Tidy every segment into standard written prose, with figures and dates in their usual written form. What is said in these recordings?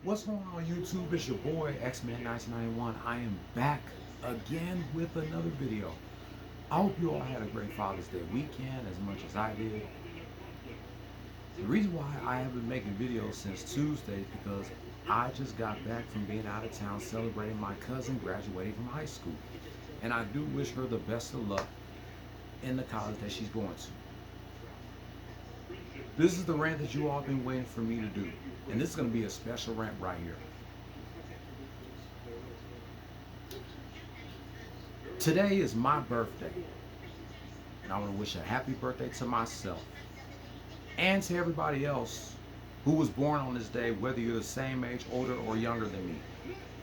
What's going on YouTube? It's your boy X-Man 1991. I am back again with another video. I hope you all had a great Father's Day weekend as much as I did. The reason why I haven't been making videos since Tuesday is because I just got back from being out of town celebrating my cousin graduating from high school. And I do wish her the best of luck in the college that she's going to. This is the rant that you all have been waiting for me to do. And this is going to be a special rant right here. Today is my birthday. And I want to wish a happy birthday to myself and to everybody else who was born on this day, whether you're the same age, older, or younger than me.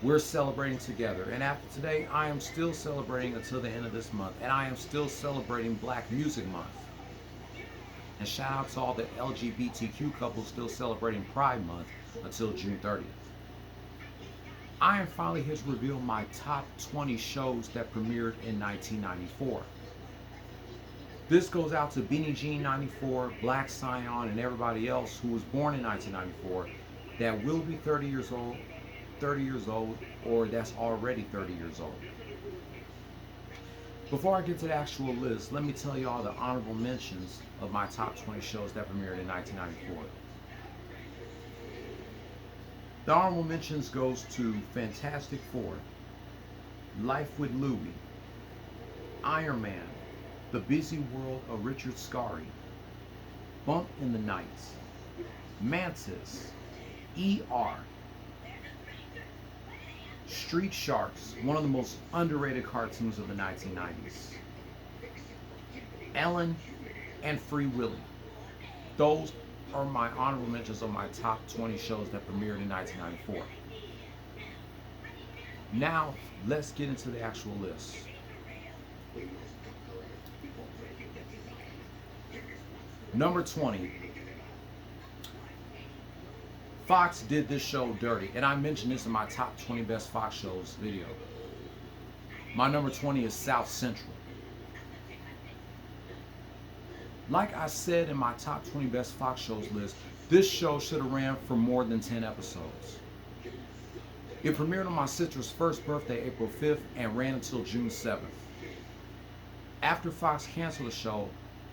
We're celebrating together. And after today, I am still celebrating until the end of this month. And I am still celebrating Black Music Month. And shout out to all the LGBTQ couples still celebrating Pride Month until June 30th. I am finally here to reveal my top 20 shows that premiered in 1994. This goes out to Beanie Jean 94, Black Scion, and everybody else who was born in 1994 that will be 30 years old, or that's already 30 years old. Before I get to the actual list, let me tell you all the honorable mentions of my top 20 shows that premiered in 1994. The honorable mentions goes to Fantastic Four, Life with Louie, Iron Man, The Busy World of Richard Scarry, Bump in the Night, Mantis, ER, Street Sharks, one of the most underrated cartoons of the 1990s, Ellen, and Free Willy. Those are my honorable mentions of my top 20 shows that premiered in 1994. Now, let's get into the actual list. Number 20. Fox did this show dirty, and I mentioned this in my top 20 best Fox shows video. My number 20 is South Central. Like I said in my top 20 best Fox shows list, this show should have ran for more than 10 episodes. It premiered on my sister's first birthday, April 5th, and ran until June 7th. After Fox canceled the show,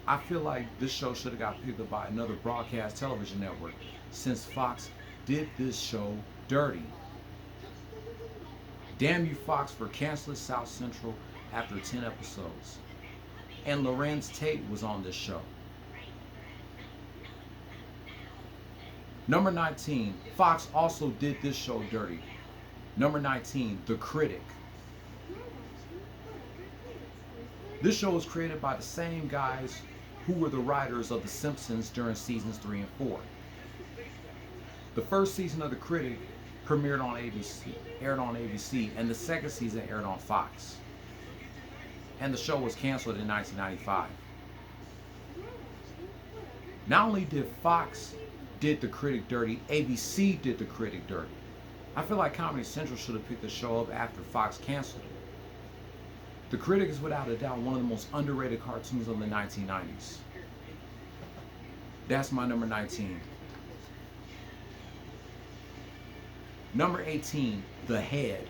I feel like this show should have got picked up by another broadcast television network, since Fox did this show dirty. Damn you, Fox, for canceling South Central after 10 episodes. And Lorenz Tate was on this show. Number 19, Fox also did this show dirty. Number 19, The Critic. This show was created by the same guys who were the writers of The Simpsons during seasons 3 and 4. The first season of The Critic aired on ABC, and the second season aired on Fox. And the show was canceled in 1995. Not only did Fox did The Critic dirty, ABC did The Critic dirty. I feel like Comedy Central should have picked the show up after Fox canceled it. The Critic is without a doubt one of the most underrated cartoons of the 1990s. That's my number 19. Number 18, The Head.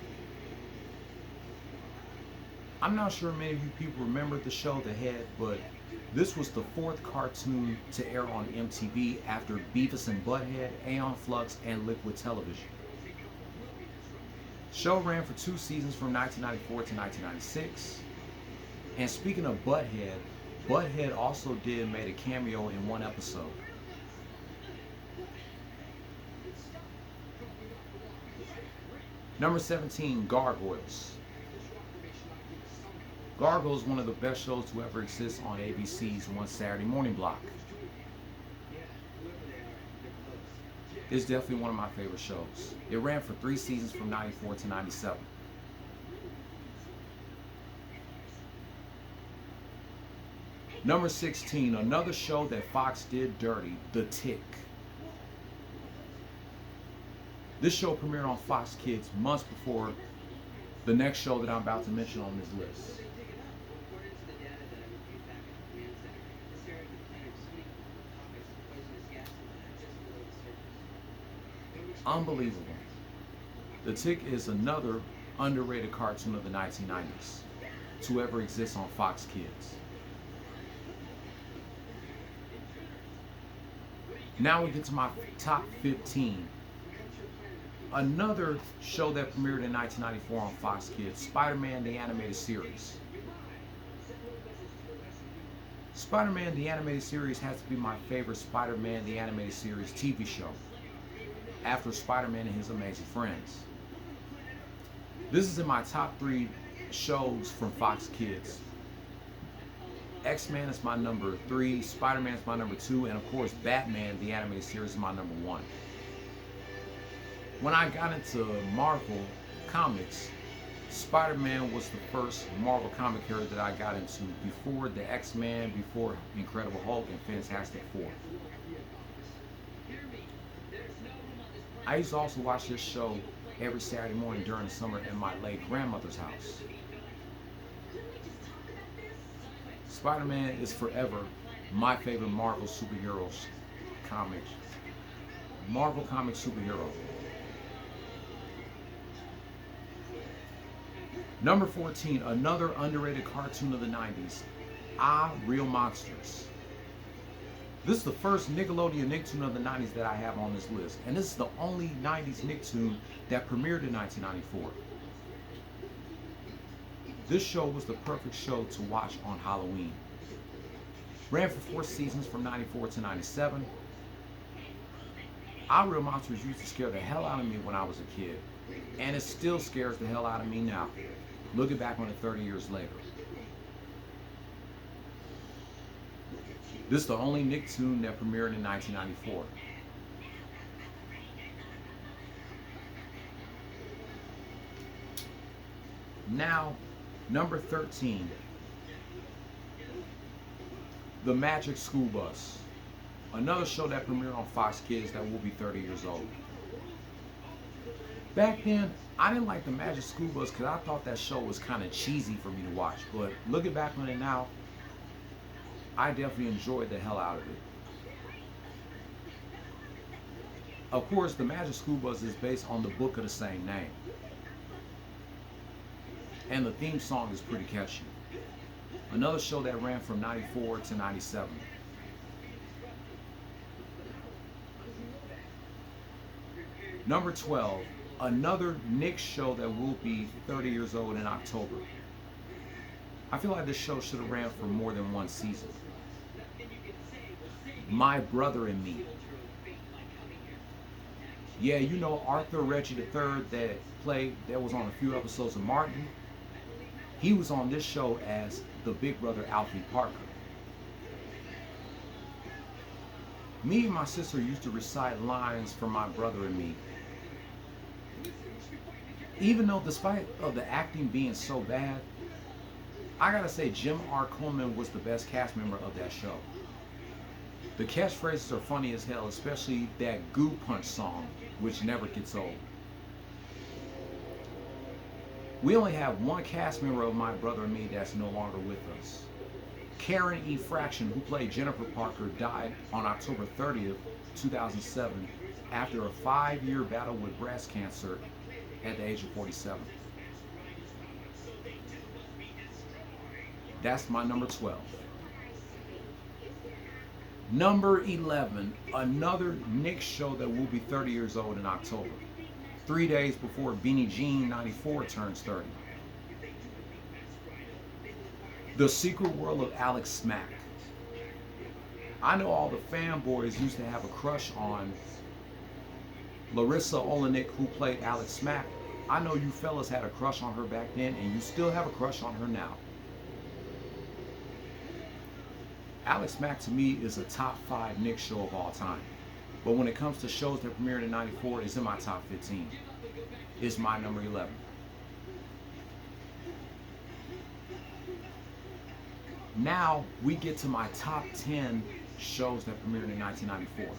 I'm not sure many of you people remember the show The Head, but this was the fourth cartoon to air on MTV after Beavis and Butthead, Aeon Flux, and Liquid Television. The show ran for 2 seasons from 1994 to 1996. And speaking of Butthead, Butthead also made a cameo in one episode. Number 17, Gargoyles. Gargoyles is one of the best shows to ever exist on ABC's One Saturday Morning block. It's definitely one of my favorite shows. It ran for 3 seasons from 94 to 97. Number 16, another show that Fox did dirty, The Tick. This show premiered on Fox Kids months before the next show that I'm about to mention on this list. Unbelievable. The Tick is another underrated cartoon of the 1990s to ever exist on Fox Kids. Now we get to my top 15. Another show that premiered in 1994 on Fox Kids, Spider-Man the Animated Series. Spider-Man the Animated Series has to be my favorite Spider-Man the Animated Series TV show, after Spider-Man and His Amazing Friends. This is in my top 3 shows from Fox Kids. X-Men is my number 3, Spider-Man is my number 2, and of course Batman the Animated Series is my number 1. When I got into Marvel Comics, Spider-Man was the first Marvel comic character that I got into before the X-Men, before Incredible Hulk and Fantastic Four. I used to also watch this show every Saturday morning during the summer in my late grandmother's house. Spider-Man is forever my favorite Marvel superheroes comics. Marvel comic superhero. Number 14, another underrated cartoon of the 90s, Ah, Real Monsters. This is the first Nickelodeon Nicktoon of the 90s that I have on this list, and this is the only 90s Nicktoon that premiered in 1994. This show was the perfect show to watch on Halloween. Ran for 4 seasons from 94 to 97. Ah, Real Monsters used to scare the hell out of me when I was a kid, and it still scares the hell out of me now, looking back on it 30 years later. This is the only Nicktoon that premiered in 1994. Now, number 13, The Magic School Bus. Another show that premiered on Fox Kids that will be 30 years old. Back then, I didn't like The Magic School Bus because I thought that show was kind of cheesy for me to watch. But looking back on it now, I definitely enjoyed the hell out of it. Of course, The Magic School Bus is based on the book of the same name. And the theme song is pretty catchy. Another show that ran from 94 to 97. Number 12, another Nick show that will be 30 years old in October. I feel like this show should have ran for more than 1 season. My Brother and Me. Yeah, you know Arthur Reggie III that was on a few episodes of Martin. He was on this show as the big brother Alfie Parker. Me and my sister used to recite lines from My Brother and Me. Even though despite of the acting being so bad, I gotta say Jim R. Coleman was the best cast member of that show. The catchphrases are funny as hell, especially that Goo Punch song, which never gets old. We only have one cast member of My Brother and Me that's no longer with us. Karen E. Fraction, who played Jennifer Parker, died on October 30th, 2007, after a 5-year battle with breast cancer at the age of 47. That's my number 12. Number 11, another Nick show that will be 30 years old in October. 3 days before Beanie Jean 94 turns 30. The Secret World of Alex Smack. I know all the fanboys used to have a crush on Larissa Olenek, who played Alex Smack. I know you fellas had a crush on her back then, and you still have a crush on her now. Alex Mack to me is a top 5 Nick show of all time. But when it comes to shows that premiered in 94, it's in my top 15. It's my number 11. Now we get to my top 10 shows that premiered in 1994.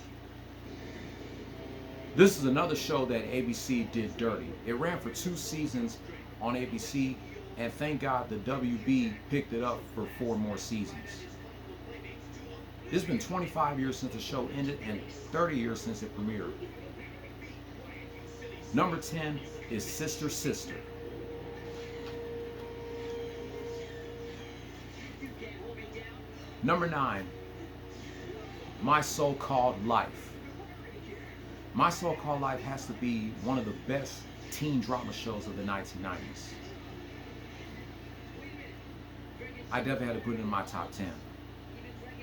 This is another show that ABC did dirty. It ran for 2 seasons on ABC, and thank God the WB picked it up for 4 more seasons. It's been 25 years since the show ended and 30 years since it premiered. Number 10 is Sister Sister. Number 9, My So-Called Life. My So-Called Life has to be one of the best teen drama shows of the 1990s. I definitely had to put it in my top 10.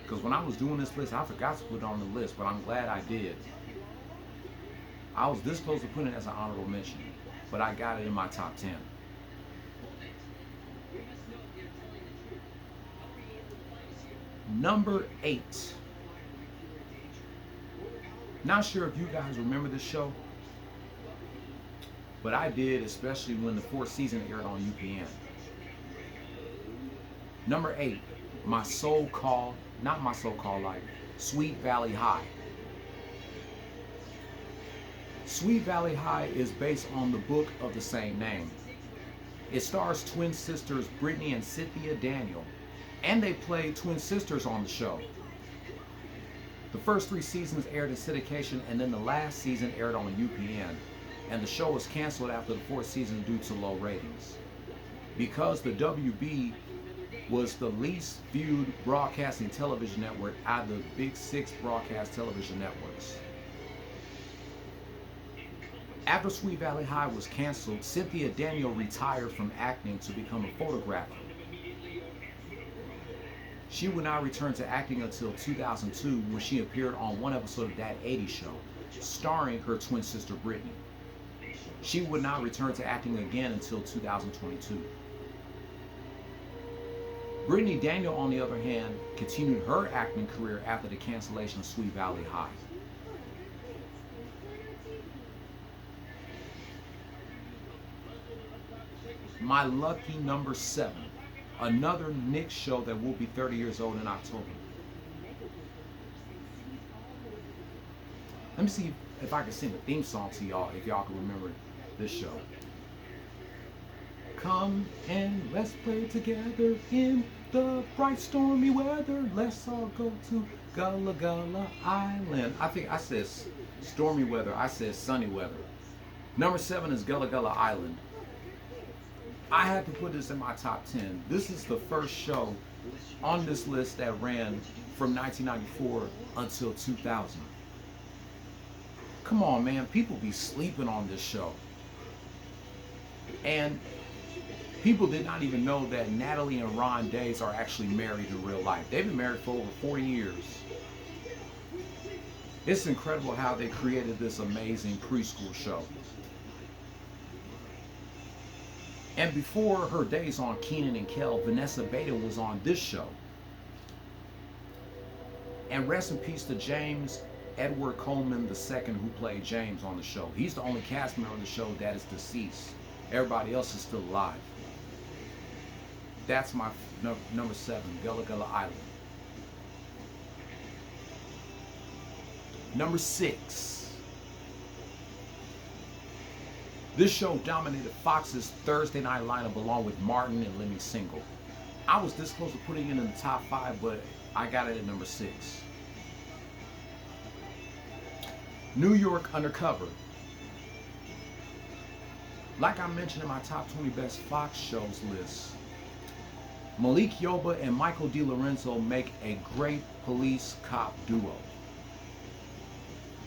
Because when I was doing this list, I forgot to put it on the list, but I'm glad I did. I was this close to putting it as an honorable mention, but I got it in my top 10. Number 8. Not sure if you guys remember this show, but I did, especially when the 4th season aired on UPN. Number 8, not My So-Called Life, Sweet Valley High. Sweet Valley High is based on the book of the same name. It stars twin sisters Brittany and Cynthia Daniel, and they played twin sisters on the show. The first 3 seasons aired in syndication, and then the last season aired on UPN, and the show was canceled after the 4th season due to low ratings. Because the WB was the least viewed broadcasting television network out of the big 6 broadcast television networks. After Sweet Valley High was canceled, Cynthia Daniel retired from acting to become a photographer. She would not return to acting until 2002 when she appeared on one episode of That 80s Show, starring her twin sister Brittany. She would not return to acting again until 2022. Brittany Daniel, on the other hand, continued her acting career after the cancellation of Sweet Valley High. My lucky number 7, another Nick show that will be 30 years old in October. Let me see if I can sing the theme song to y'all, if y'all can remember this show. Come and let's play together in the bright stormy weather. Let's all go to Gullah Gullah Island. I think I said stormy weather. I said sunny weather. Number 7 is Gullah Gullah Island. I had to put this in my top 10. This is the first show on this list that ran from 1994 until 2000. Come on, man. People be sleeping on this show. And people did not even know that Natalie and Ron Days are actually married in real life. They've been married for over 40 years. It's incredible how they created this amazing preschool show. And before her days on Kenan and Kel, Vanessa Baden was on this show. And rest in peace to James Edward Coleman II, who played James on the show. He's the only cast member on the show that is deceased. Everybody else is still alive. That's my number 7, Gullah Gullah Island. Number 6. This show dominated Fox's Thursday night lineup along with Martin and Lemmy Single. I was this close to putting it in the top 5, but I got it at number 6. New York Undercover. Like I mentioned in my top 20 best Fox shows list, Malik Yoba and Michael DeLorenzo make a great police cop duo.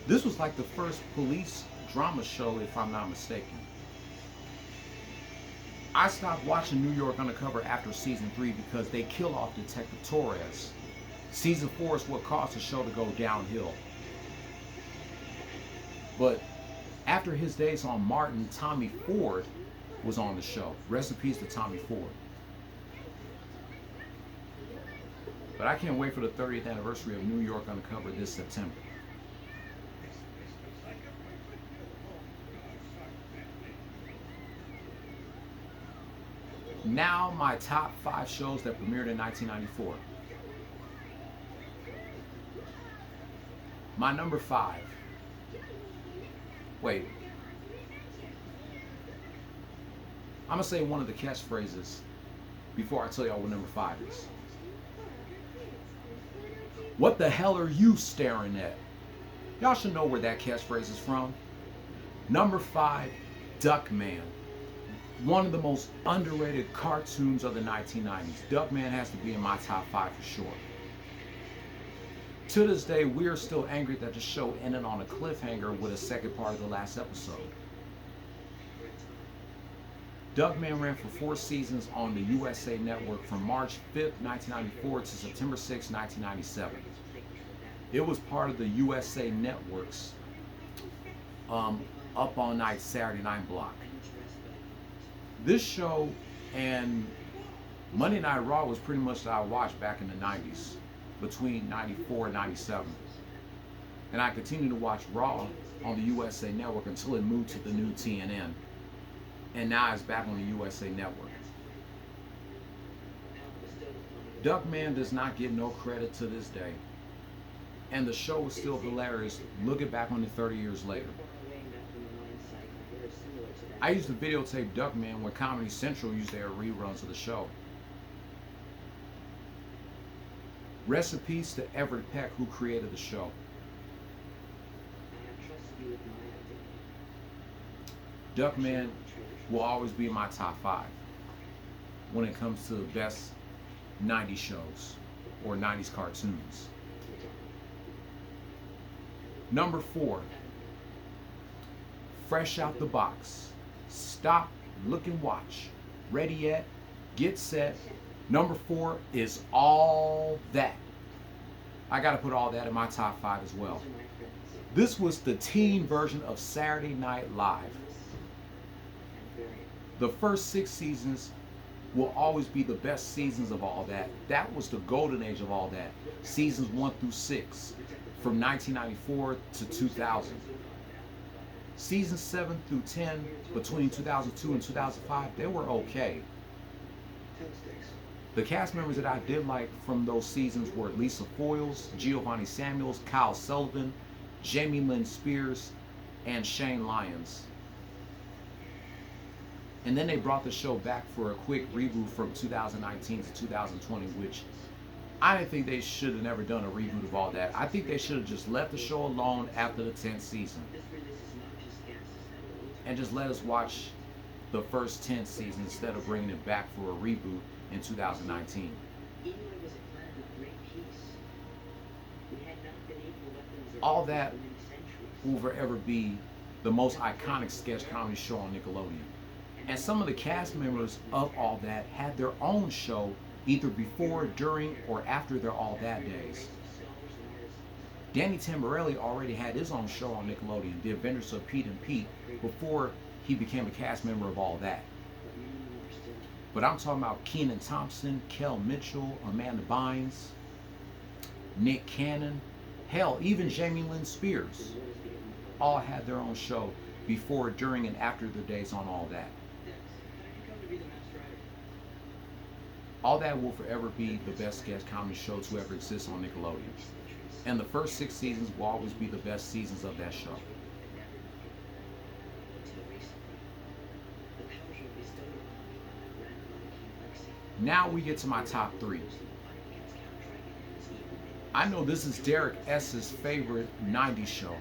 This was like the first police drama show, if I'm not mistaken. I stopped watching New York Undercover after season 3 because they kill off Detective Torres. Season 4 is what caused the show to go downhill. But after his days on Martin, Tommy Ford was on the show. Rest in peace to Tommy Ford. But I can't wait for the 30th anniversary of New York Undercover this September. Now my top 5 shows that premiered in 1994. My number 5. Wait. I'm going to say one of the catchphrases before I tell y'all what number 5 is. What the hell are you staring at? Y'all should know where that catchphrase is from. Number 5, Duckman. One of the most underrated cartoons of the 1990s. Duckman has to be in my top 5 for sure. To this day, we are still angry that the show ended on a cliffhanger with a second part of the last episode. Duckman ran for 4 seasons on the USA Network from March 5th, 1994 to September 6, 1997. It was part of the USA Network's Up All Night Saturday Night block. This show and Monday Night Raw was pretty much what I watched back in the 90s, between 94 and 97. And I continued to watch Raw on the USA Network until it moved to the new TNN. And now it's back on the USA Network. Duckman does not get no credit to this day. And the show is still hilarious looking back on it 30 years later. I used to videotape Duckman when Comedy Central used to air reruns of the show. Rest in peace to Everett Peck, who created the show. Duckman will always be in my top 5 when it comes to the best 90s shows or 90s cartoons. Number 4, Fresh Out the Box. Stop, look and watch. Ready yet? Get set. Number 4 is All That. I gotta put All That in my top 5 as well. This was the teen version of Saturday Night Live. The first 6 seasons will always be the best seasons of All That. That was the golden age of All That. Seasons 1 through 6, from 1994 to 2000. Seasons 7 through 10, between 2002 and 2005, they were okay. The cast members that I did like from those seasons were Lisa Foyles, Giovanni Samuels, Kyle Sullivan, Jamie Lynn Spears, and Shane Lyons. And then they brought the show back for a quick reboot from 2019 to 2020, which I didn't think they should have never done a reboot of All That. I think they should have just left the show alone after the 10th season. And just let us watch the first 10 seasons instead of bringing it back for a reboot in 2019. All That will forever be the most iconic sketch comedy show on Nickelodeon. And some of the cast members of All That had their own show either before, during, or after their All That days. Danny Tamborelli already had his own show on Nickelodeon, The Adventures of Pete and Pete, before he became a cast member of All That. But I'm talking about Kenan Thompson, Kel Mitchell, Amanda Bynes, Nick Cannon, hell, even Jamie Lynn Spears, all had their own show before, during, and after their days on All That. All That will forever be the best sketch comedy show to ever exist on Nickelodeon. And the first 6 seasons will always be the best seasons of that show. Now we get to my top 3. I know this is Derek S.'s favorite 90s show.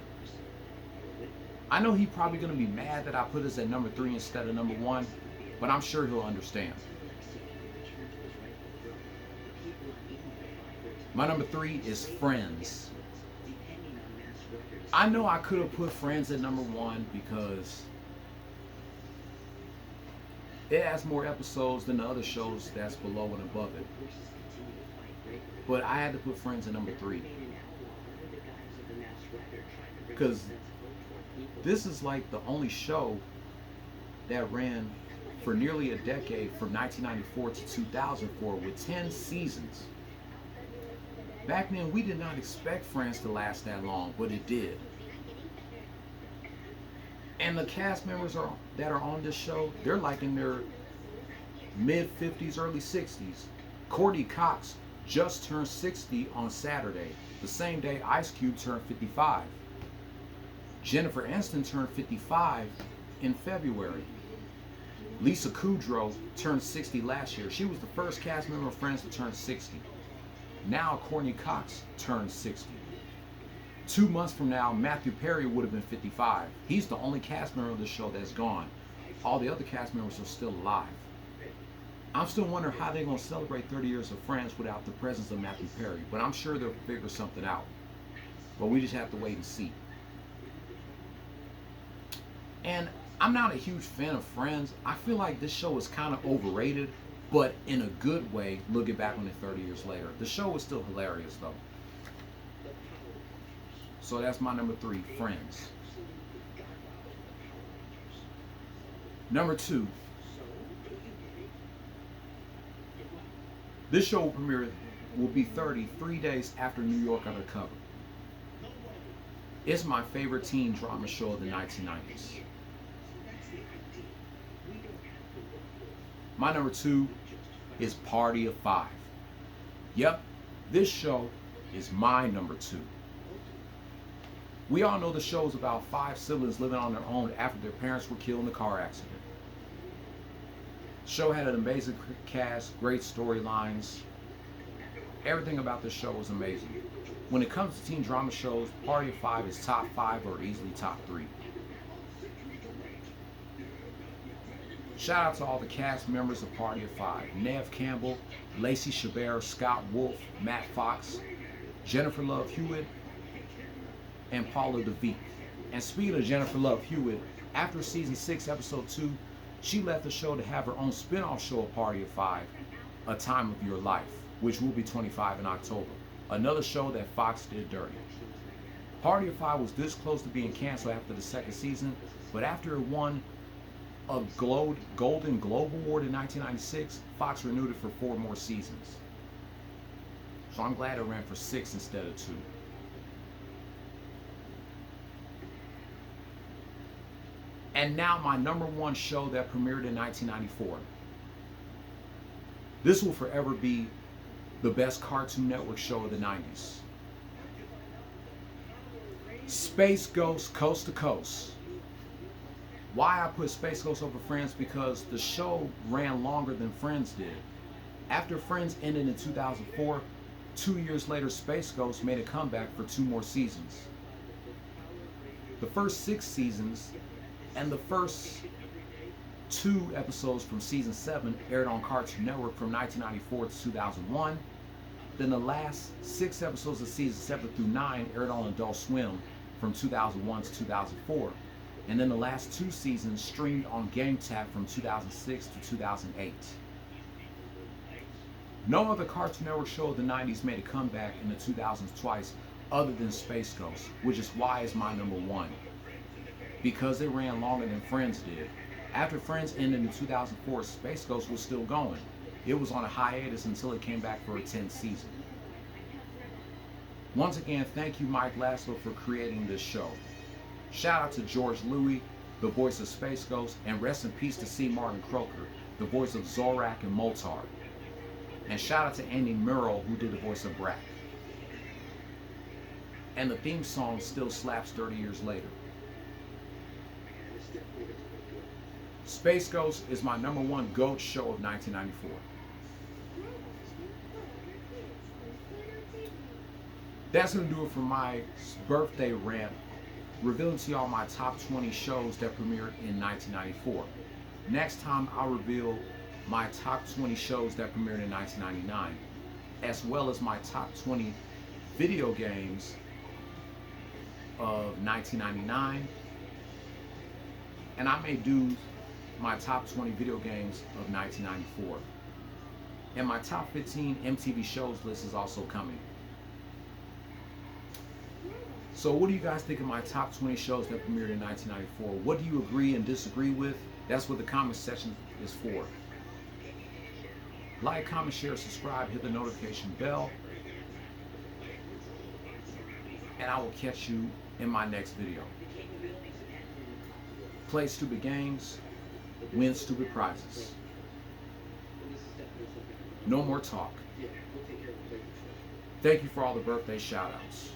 I know he's probably going to be mad that I put this at number 3 instead of number 1, but I'm sure he'll understand. My number 3 is Friends. I know I could have put Friends at number 1 because it has more episodes than the other shows that's below and above it. But I had to put Friends at number 3. Because this is like the only show that ran for nearly a decade, from 1994 to 2004, with 10 seasons. Back then, we did not expect Friends to last that long, but it did. And the cast members that are on this show, they're like in their mid-50s, early 60s. Courtney Cox just turned 60 on Saturday, the same day Ice Cube turned 55. Jennifer Aniston turned 55 in February. Lisa Kudrow turned 60 last year. She was the first cast member of Friends to turn 60. Now Courtney Cox turned 60. 2 months from now, Matthew Perry would have been 55. He's the only cast member of the show that's gone. All the other cast members are still alive. I'm still wondering how they're going to celebrate 30 years of Friends without the presence of Matthew Perry, but I'm sure they'll figure something out. But we just have to wait and see. And I'm not a huge fan of Friends. I feel like this show is kind of overrated, but in a good way, looking back on it 30 years later. The show is still hilarious, though. So that's my number 3, Friends. Number 2. This show will be 33 days after New York Undercover. It's my favorite teen drama show of the 1990s. My number 2 is Party of 5. Yep, this show is my number 2. We all know the show is about 5 siblings living on their own after their parents were killed in a car accident. The show had an amazing cast, great storylines. Everything about this show was amazing. When it comes to teen drama shows, Party of 5 is top 5 or easily top 3. Shout out to all the cast members of Party of 5. Neve Campbell, Lacey Chabert, Scott Wolf, Matt Fox, Jennifer Love Hewitt, and Paula DeVick. And speaking of Jennifer Love Hewitt, after season 6, episode 2, she left the show to have her own spin-off show of Party of 5, A Time of Your Life, which will be 25 in October. Another show that Fox did dirty. Party of 5 was this close to being canceled after the 2nd season, but after it won a Golden Globe Award in 1996, Fox renewed it for 4 more seasons. So I'm glad it ran for 6 instead of 2. And now my number 1 show that premiered in 1994. This will forever be the best Cartoon Network show of the 90s. Space Ghost Coast to Coast. Why I put Space Ghost over Friends? Because the show ran longer than Friends did. After Friends ended in 2004, 2 years later Space Ghost made a comeback for 2 more seasons. The first 6 seasons and the first 2 episodes from season 7 aired on Cartoon Network from 1994 to 2001. Then the last 6 episodes of season 7 through 9 aired on Adult Swim from 2001 to 2004. And then the last 2 seasons streamed on GameTap from 2006 to 2008. No other Cartoon Network show of the 90s made a comeback in the 2000s twice other than Space Ghost, which is why it's my number 1. Because it ran longer than Friends did. After Friends ended in 2004, Space Ghost was still going. It was on a hiatus until it came back for a 10th season. Once again, thank you Mike Laszlo for creating this show. Shout out to George Louis, the voice of Space Ghost, and rest in peace to C. Martin Croker, the voice of Zorak and Moltar. And shout out to Andy Murrow, who did the voice of Brack. And the theme song still slaps 30 years later. Space Ghost is my number 1 GOAT show of 1994. That's going to do it for my birthday rant, revealing to y'all my top 20 shows that premiered in 1994. Next time I'll reveal my top 20 shows that premiered in 1999, as well as my top 20 video games of 1999, and I may do my top 20 video games of 1994. And my top 15 MTV shows list is also coming. So what do you guys think of my top 20 shows that premiered in 1994? What do you agree and disagree with? That's what the comment section is for. Like, comment, share, subscribe, hit the notification bell. And I will catch you in my next video. Play stupid games, win stupid prizes. No more talk. Thank you for all the birthday shout outs.